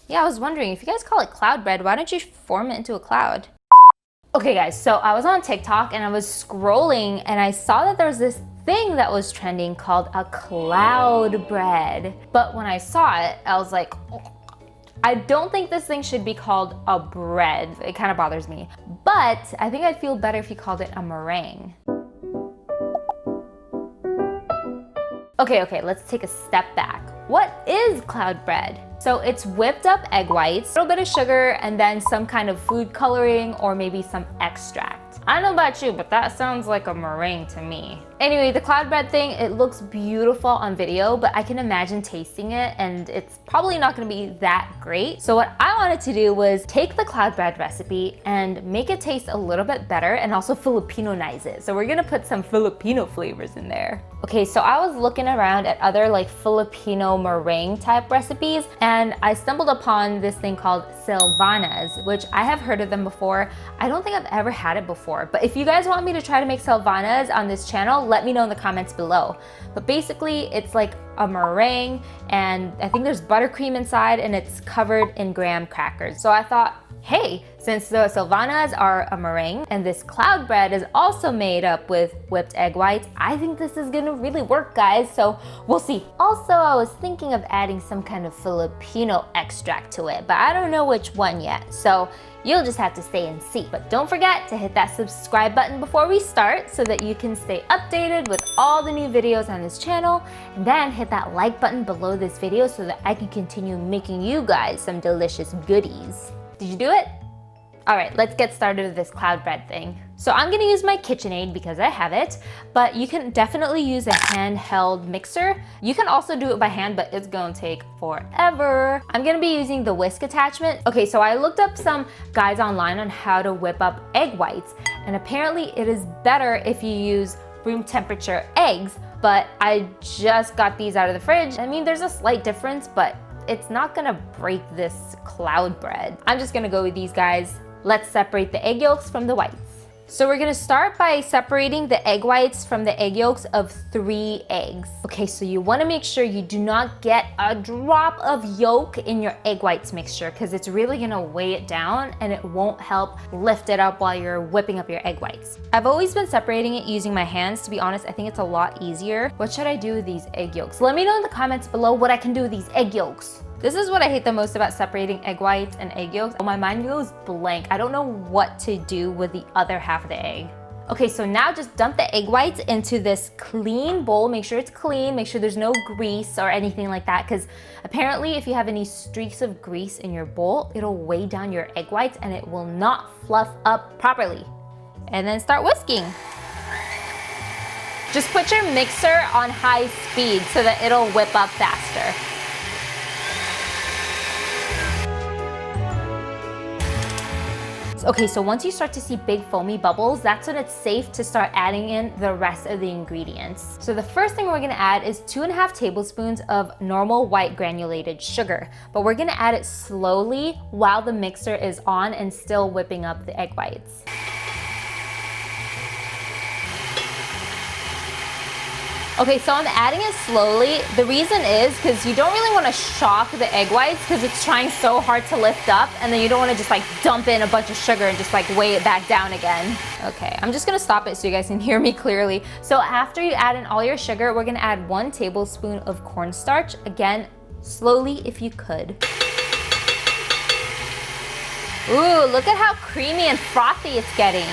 Yeah, I was wondering, if you guys call it cloud bread, why don't you form it into a cloud? Okay guys, so I was on TikTok and I was scrolling and I saw that there was this thing that was trending called a cloud bread. But when I saw it, I was like, oh, I don't think this thing should be called a bread. It kind of bothers me. But I think I'd feel better if you called it a meringue. Okay, let's take a step back. What is cloud bread? So it's whipped up egg whites, a little bit of sugar, and then some kind of food coloring or maybe some extract. I don't know about you, but that sounds like a meringue to me. Anyway, the cloud bread thing, it looks beautiful on video, but I can imagine tasting it and it's probably not gonna be that great. So what I wanted to do was take the cloud bread recipe and make it taste a little bit better and also Filipino-nize it. So we're gonna put some Filipino flavors in there. Okay, so I was looking around at other like Filipino meringue type recipes and I stumbled upon this thing called Silvanas, which I have heard of them before. I don't think I've ever had it before, but if you guys want me to try to make Silvanas on this channel, let me know in the comments below. But basically it's like a meringue and I think there's buttercream inside and it's covered in graham crackers. So I thought, hey, since the Silvanas are a meringue and this cloud bread is also made up with whipped egg whites, I think this is gonna really work, guys, so we'll see. Also, I was thinking of adding some kind of Filipino extract to it, but I don't know which one yet, so you'll just have to stay and see. But don't forget to hit that subscribe button before we start so that you can stay updated with all the new videos on this channel, and then hit that like button below this video so that I can continue making you guys some delicious goodies. Did you do it? All right, let's get started with this cloud bread thing. So I'm gonna use my KitchenAid because I have it, but you can definitely use a handheld mixer. You can also do it by hand, but it's gonna take forever. I'm gonna be using the whisk attachment. Okay, so I looked up some guides online on how to whip up egg whites, and apparently it is better if you use room temperature eggs, but I just got these out of the fridge. I mean, there's a slight difference, but it's not gonna break this cloud bread. I'm just gonna go with these guys. Let's separate the egg yolks from the whites. So we're gonna start by separating the egg whites from the egg yolks of 3 eggs. Okay, so you wanna make sure you do not get a drop of yolk in your egg whites mixture because it's really gonna weigh it down and it won't help lift it up while you're whipping up your egg whites. I've always been separating it using my hands. To be honest, I think it's a lot easier. What should I do with these egg yolks? Let me know in the comments below what I can do with these egg yolks. This is what I hate the most about separating egg whites and egg yolks. My mind goes blank. I don't know what to do with the other half of the egg. Okay, so now just dump the egg whites into this clean bowl. Make sure it's clean, make sure there's no grease or anything like that, because apparently if you have any streaks of grease in your bowl, it'll weigh down your egg whites and it will not fluff up properly. And then start whisking. Just put your mixer on high speed so that it'll whip up faster. Okay, so once you start to see big foamy bubbles, that's when it's safe to start adding in the rest of the ingredients. So the first thing we're gonna add is 2.5 tablespoons of normal white granulated sugar, but we're gonna add it slowly while the mixer is on and still whipping up the egg whites. Okay, so I'm adding it slowly. The reason is because you don't really want to shock the egg whites because it's trying so hard to lift up, and then you don't want to just like dump in a bunch of sugar and just like weigh it back down again. Okay, I'm just gonna stop it so you guys can hear me clearly. So after you add in all your sugar, we're gonna add 1 tablespoon of cornstarch. Again, slowly if you could. Ooh, look at how creamy and frothy it's getting.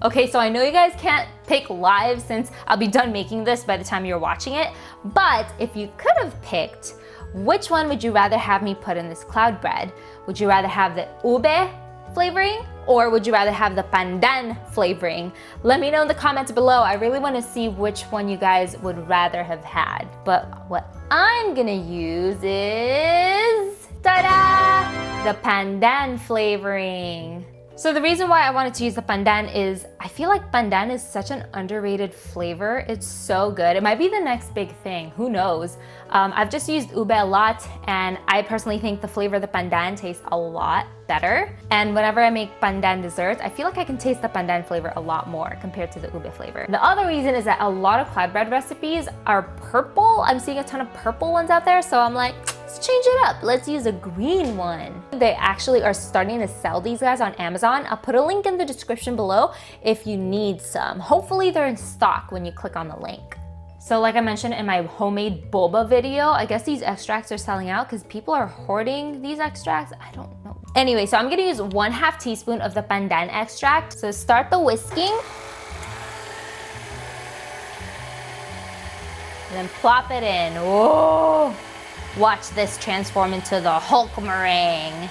Okay, so I know you guys can't pick live since I'll be done making this by the time you're watching it, but if you could have picked, which one would you rather have me put in this cloud bread? Would you rather have the ube flavoring or would you rather have the pandan flavoring? Let me know in the comments below. I really want to see which one you guys would rather have had. But what I'm gonna use is, ta-da! The pandan flavoring. So the reason why I wanted to use the pandan is I feel like pandan is such an underrated flavor. It's so good. It might be the next big thing. Who knows? I've just used ube a lot, and I personally think the flavor of the pandan tastes a lot better. And whenever I make pandan desserts, I feel like I can taste the pandan flavor a lot more compared to the ube flavor. The other reason is that a lot of cloud bread recipes are purple. I'm seeing a ton of purple ones out there, so I'm like, let's change it up. Let's use a green one. They actually are starting to sell these guys on Amazon. I'll put a link in the description below if you need some. Hopefully they're in stock when you click on the link. So like I mentioned in my homemade boba video, I guess these extracts are selling out because people are hoarding these extracts. I don't know. Anyway, so I'm gonna use 1/2 teaspoon of the pandan extract. So start the whisking. And then plop it in. Whoa! Watch this transform into the Hulk meringue.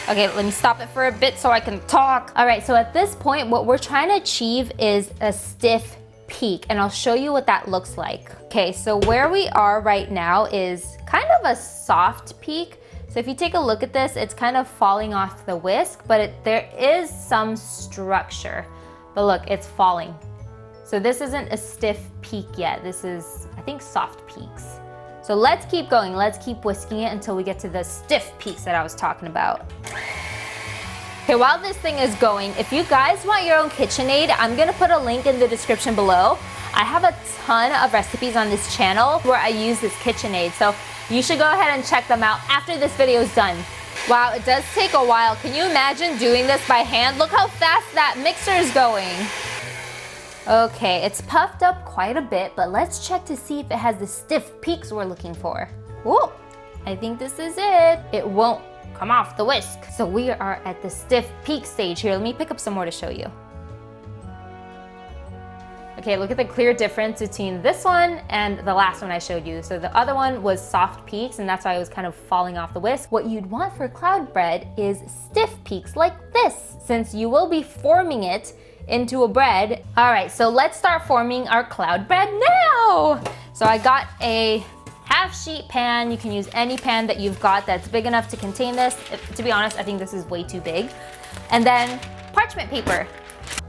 Okay, let me stop it for a bit so I can talk. All right, so at this point, what we're trying to achieve is a stiff peak, and I'll show you what that looks like. Okay, so where we are right now is kind of a soft peak. So if you take a look at this, it's kind of falling off the whisk, but there is some structure. But look, it's falling. So this isn't a stiff peak yet. This is, I think, soft peaks. So let's keep going. Let's keep whisking it until we get to the stiff peaks that I was talking about. Okay, while this thing is going, if you guys want your own KitchenAid, I'm gonna put a link in the description below. I have a ton of recipes on this channel where I use this KitchenAid, so you should go ahead and check them out after this video is done. Wow, it does take a while. Can you imagine doing this by hand? Look how fast that mixer is going. Okay, it's puffed up quite a bit, but let's check to see if it has the stiff peaks we're looking for. Whoa, I think this is it. It won't come off the whisk. So we are at the stiff peak stage here. Let me pick up some more to show you. Okay, look at the clear difference between this one and the last one I showed you. So the other one was soft peaks, and that's why it was kind of falling off the whisk. What you'd want for cloud bread is stiff peaks like this, since you will be forming it into a bread. All right, so let's start forming our cloud bread now. So I got a half-sheet pan. You can use any pan that you've got that's big enough to contain this. To be honest, I think this is way too big. And then parchment paper.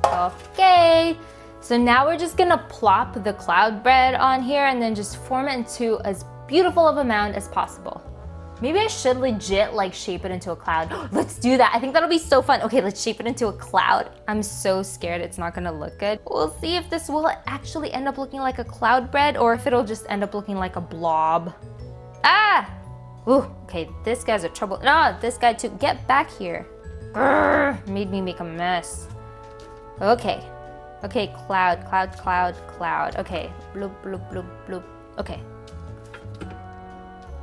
Okay, so now we're just gonna plop the cloud bread on here and then just form it into as beautiful of a mound as possible. Maybe I should legit like shape it into a cloud. Let's do that. I think that'll be so fun. Okay, let's shape it into a cloud. I'm so scared it's not gonna look good. We'll see if this will actually end up looking like a cloud bread or if it'll just end up looking like a blob. Ah! Ooh, okay, this guy's a trouble. No, this guy too. Get back here. Grr, made me make a mess. Okay. Okay, cloud, cloud, cloud, cloud. Okay, bloop, bloop, bloop, bloop. Okay.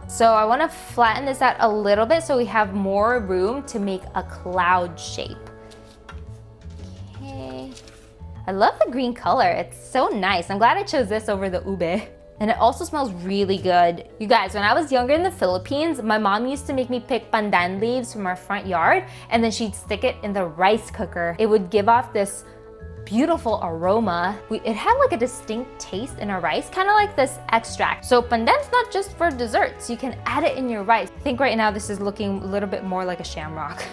So I want to flatten this out a little bit so we have more room to make a cloud shape. Okay. I love the green color. It's so nice. I'm glad I chose this over the ube. And it also smells really good. You guys, when I was younger in the Philippines, my mom used to make me pick pandan leaves from our front yard, and then she'd stick it in the rice cooker. It would give off this beautiful aroma. It had like a distinct taste in our rice, kind of like this extract. So pandan's not just for desserts. You can add it in your rice. I think right now this is looking a little bit more like a shamrock.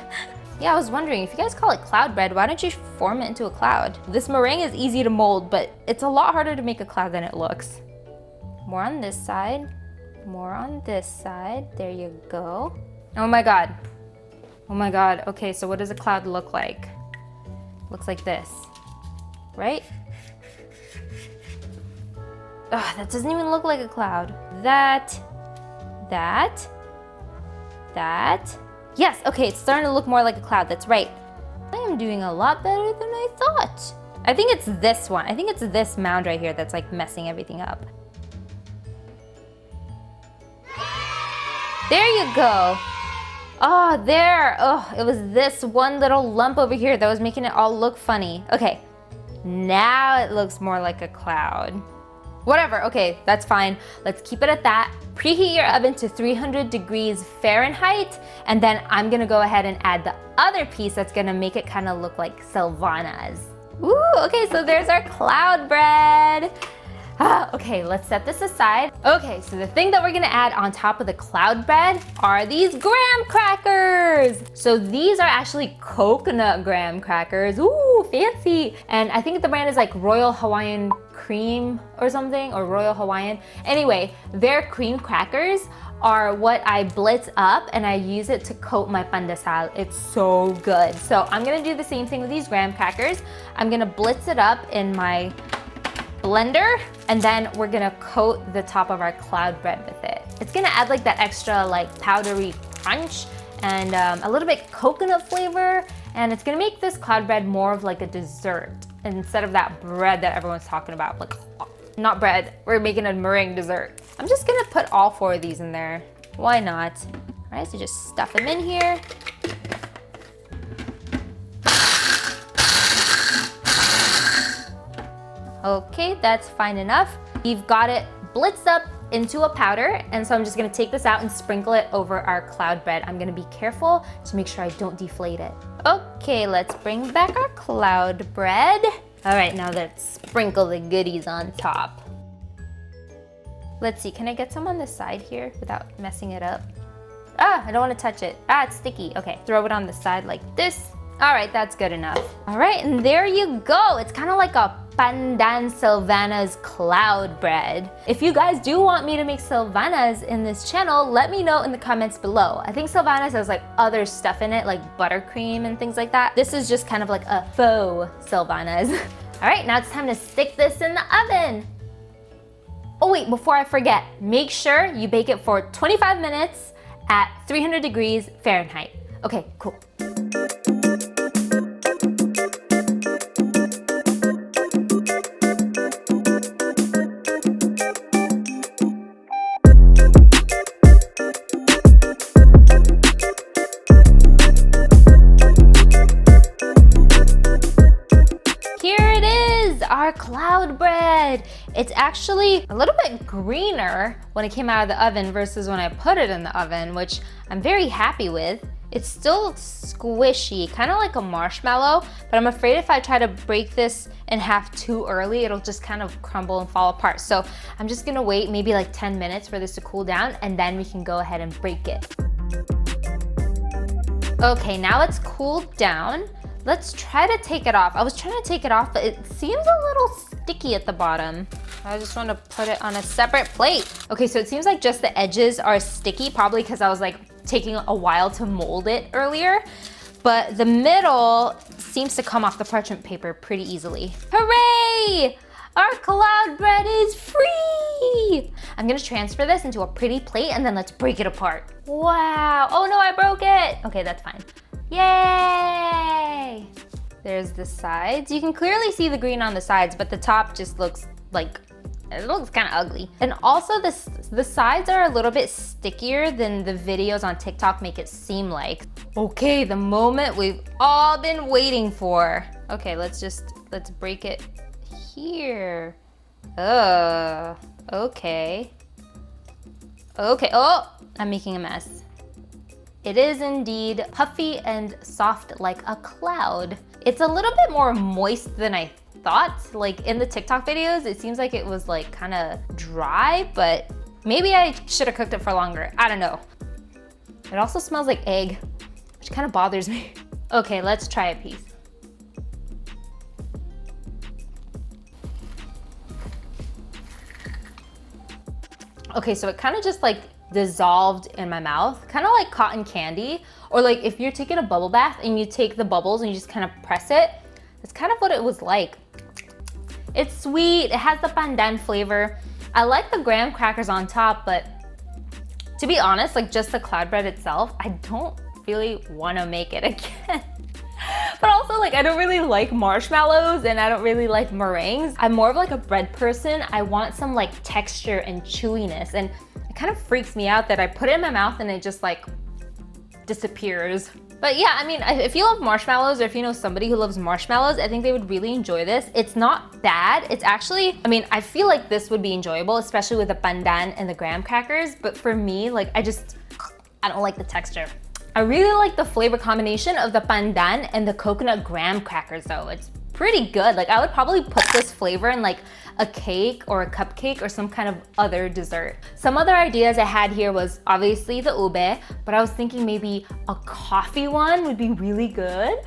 Yeah, I was wondering, if you guys call it cloud bread, why don't you form it into a cloud? This meringue is easy to mold, but it's a lot harder to make a cloud than it looks. More on this side, more on this side. There you go. Oh my God. Oh my God. Okay, so what does a cloud look like? Looks like this. Right? Ugh, that doesn't even look like a cloud. That. Yes, okay, it's starting to look more like a cloud. That's right. I am doing a lot better than I thought. I think it's this one. I think it's this mound right here that's like messing everything up. There you go. Oh, there. Oh, it was this one little lump over here that was making it all look funny. Okay. Now it looks more like a cloud. Whatever, okay, that's fine. Let's keep it at that. Preheat your oven to 300 degrees Fahrenheit, and then I'm gonna go ahead and add the other piece that's gonna make it kind of look like Silvana's. Ooh, okay, so there's our cloud bread. Okay, let's set this aside. Okay, so the thing that we're gonna add on top of the cloud bread are these graham crackers. So these are actually coconut graham crackers. Ooh, fancy. And I think the brand is like Royal Hawaiian Cream or something, or Royal Hawaiian. Anyway, their cream crackers are what I blitz up and I use it to coat my pandesal. It's so good. So I'm gonna do the same thing with these graham crackers. I'm gonna blitz it up in my blender, and then we're gonna coat the top of our cloud bread with it. It's gonna add like that extra like powdery crunch and a little bit coconut flavor, and it's gonna make this cloud bread more of like a dessert instead of that bread that everyone's talking about. Like, not bread, we're making a meringue dessert. I'm just gonna put all 4 of these in there. Why not? All right, so just stuff them in here. Okay, that's fine enough. We've got it blitzed up into a powder, and so I'm just gonna take this out and sprinkle it over our cloud bread. I'm gonna be careful to make sure I don't deflate it. Okay, let's bring back our cloud bread. All right, now let's sprinkle the goodies on top. Let's see, can I get some on the side here without messing it up? Ah, I don't wanna touch it. Ah, it's sticky. Okay, throw it on the side like this. All right, that's good enough. All right, and there you go. It's kind of like a pandan Sylvana's cloud bread. If you guys do want me to make Sylvana's in this channel, let me know in the comments below. I think Sylvana's has like other stuff in it, like buttercream and things like that. This is just kind of like a faux Sylvana's. All right, now it's time to stick this in the oven. Oh wait, before I forget, make sure you bake it for 25 minutes at 300 degrees Fahrenheit. Okay, cool. Our cloud bread. It's actually a little bit greener when it came out of the oven versus when I put it in the oven, which I'm very happy with. It's still squishy, kind of like a marshmallow, but I'm afraid if I try to break this in half too early, it'll just kind of crumble and fall apart. So I'm just gonna wait maybe like 10 minutes for this to cool down, and then we can go ahead and break it. Okay, now it's cooled down. Let's try to take it off. I was trying to take it off, but it seems a little sticky at the bottom. I just want to put it on a separate plate. Okay, so it seems like just the edges are sticky, probably because I was like taking a while to mold it earlier. But the middle seems to come off the parchment paper pretty easily. Hooray! Our cloud bread is free! I'm gonna transfer this into a pretty plate and then let's break it apart. Wow, oh no, I broke it! Okay, that's fine. Yay! There's the sides. You can clearly see the green on the sides, but the top just looks like, it looks kind of ugly. And also the sides are a little bit stickier than the videos on TikTok make it seem like. Okay, the moment we've all been waiting for. Okay, let's break it here. Okay. Okay, oh, I'm making a mess. It is indeed puffy and soft like a cloud. It's a little bit more moist than I thought. Like in the TikTok videos, it seems like it was like kind of dry, but maybe I should have cooked it for longer. I don't know. It also smells like egg, which kind of bothers me. Okay, let's try a piece. Okay, so it kind of just like dissolved in my mouth, kind of like cotton candy, or like if you're taking a bubble bath and you take the bubbles and you just kind of press it, that's kind of what it was like. It's sweet, it has the pandan flavor. I like the graham crackers on top, but to be honest, like just the cloud bread itself, I don't really want to make it again. But also like I don't really like marshmallows and I don't really like meringues. I'm more of like a bread person. I want some like texture and chewiness, and it kind of freaks me out that I put it in my mouth and it just like disappears. But yeah, I mean, if you love marshmallows or if you know somebody who loves marshmallows, I think they would really enjoy this. It's not bad. It's actually, I mean, I feel like this would be enjoyable, especially with the pandan and the graham crackers. But for me, like I don't like the texture. I really like the flavor combination of the pandan and the coconut graham crackers though. It's pretty good. Like I would probably put this flavor in like a cake or a cupcake or some kind of other dessert. Some other ideas I had here was obviously the ube, but I was thinking maybe a coffee one would be really good,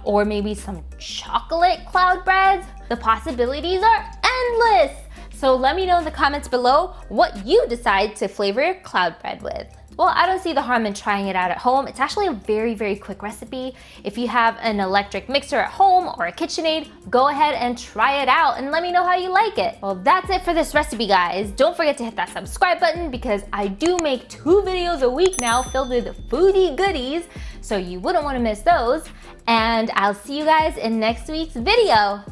or maybe some chocolate cloud breads. The possibilities are endless. So let me know in the comments below what you decide to flavor your cloud bread with. Well, I don't see the harm in trying it out at home. It's actually a very, very quick recipe. If you have an electric mixer at home or a KitchenAid, go ahead and try it out and let me know how you like it. Well, that's it for this recipe, guys. Don't forget to hit that subscribe button because I do make 2 videos a week now filled with foodie goodies, so you wouldn't want to miss those. And I'll see you guys in next week's video.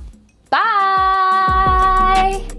Bye!